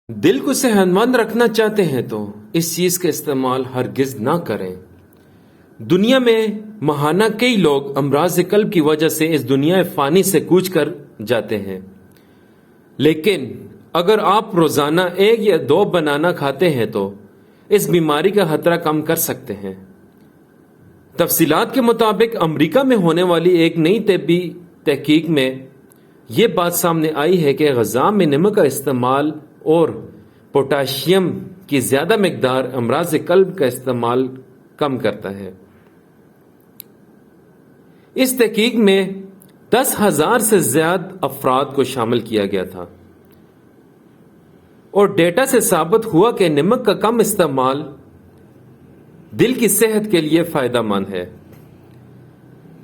دل کو صحت مند رکھنا چاہتے ہیں تو اس چیز کا استعمال ہرگز نہ کریں۔ دنیا میں ماہانہ کئی لوگ امراض قلب کی وجہ سے اس دنیا فانی سے کوچ کر جاتے ہیں، لیکن اگر آپ روزانہ 1 یا 2 بنانا کھاتے ہیں تو اس بیماری کا خطرہ کم کر سکتے ہیں۔ تفصیلات کے مطابق امریکہ میں ہونے والی ایک نئی طبی تحقیق میں یہ بات سامنے آئی ہے کہ غذا میں نمک کا استعمال اور پوٹاشیم کی زیادہ مقدار امراض قلب کا استعمال کم کرتا ہے۔ اس تحقیق میں 10,000 سے زیادہ افراد کو شامل کیا گیا تھا اور ڈیٹا سے ثابت ہوا کہ نمک کا کم استعمال دل کی صحت کے لیے فائدہ مند ہے۔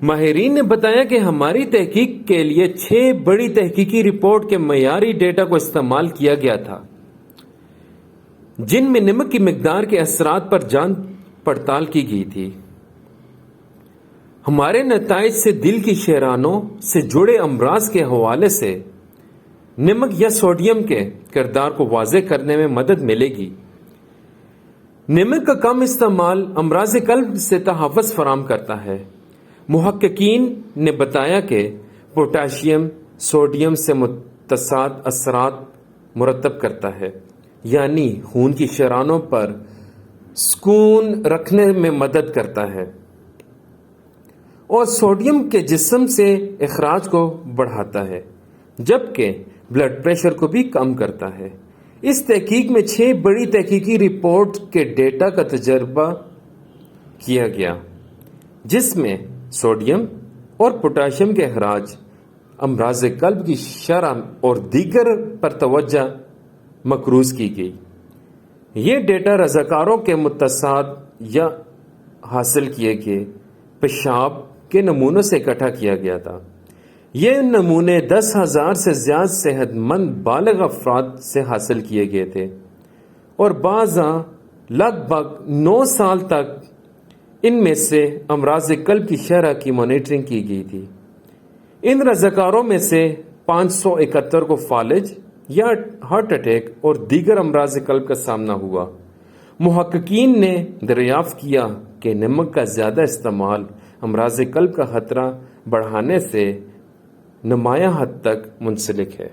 ماہرین نے بتایا کہ ہماری تحقیق کے لیے 6 بڑی تحقیقی رپورٹ کے معیاری ڈیٹا کو استعمال کیا گیا تھا، جن میں نمک کی مقدار کے اثرات پر جانچ پڑتال کی گئی تھی۔ ہمارے نتائج سے دل کی شریانوں سے جڑے امراض کے حوالے سے نمک یا سوڈیم کے کردار کو واضح کرنے میں مدد ملے گی۔ نمک کا کم استعمال امراض قلب سے تحفظ فراہم کرتا ہے۔ محققین نے بتایا کہ پوٹاشیم سوڈیم سے متصاد اثرات مرتب کرتا ہے، یعنی خون کی شریانوں پر سکون رکھنے میں مدد کرتا ہے اور سوڈیم کے جسم سے اخراج کو بڑھاتا ہے، جبکہ بلڈ پریشر کو بھی کم کرتا ہے۔ اس تحقیق میں 6 بڑی تحقیقی رپورٹ کے ڈیٹا کا تجربہ کیا گیا، جس میں سوڈیم اور پوٹاشیم کے اخراج، امراض قلب کی شرح اور دیگر پر توجہ مرکوز کی گئی۔ یہ ڈیٹا رضاکاروں کے متصاد یا حاصل کیے گئے پیشاب کے نمونوں سے اکٹھا کیا گیا تھا۔ یہ نمونے 10,000 سے زیادہ صحت مند بالغ افراد سے حاصل کیے گئے تھے اور بعضاں لگ بھگ 9 سال تک ان میں سے امراض قلب کی شرح کی مانیٹرنگ کی گئی تھی۔ ان رضاکاروں میں سے 571 کو فالج یا ہارٹ اٹیک اور دیگر امراض قلب کا سامنا ہوا۔ محققین نے دریافت کیا کہ نمک کا زیادہ استعمال امراض قلب کا خطرہ بڑھانے سے نمایاں حد تک منسلک ہے۔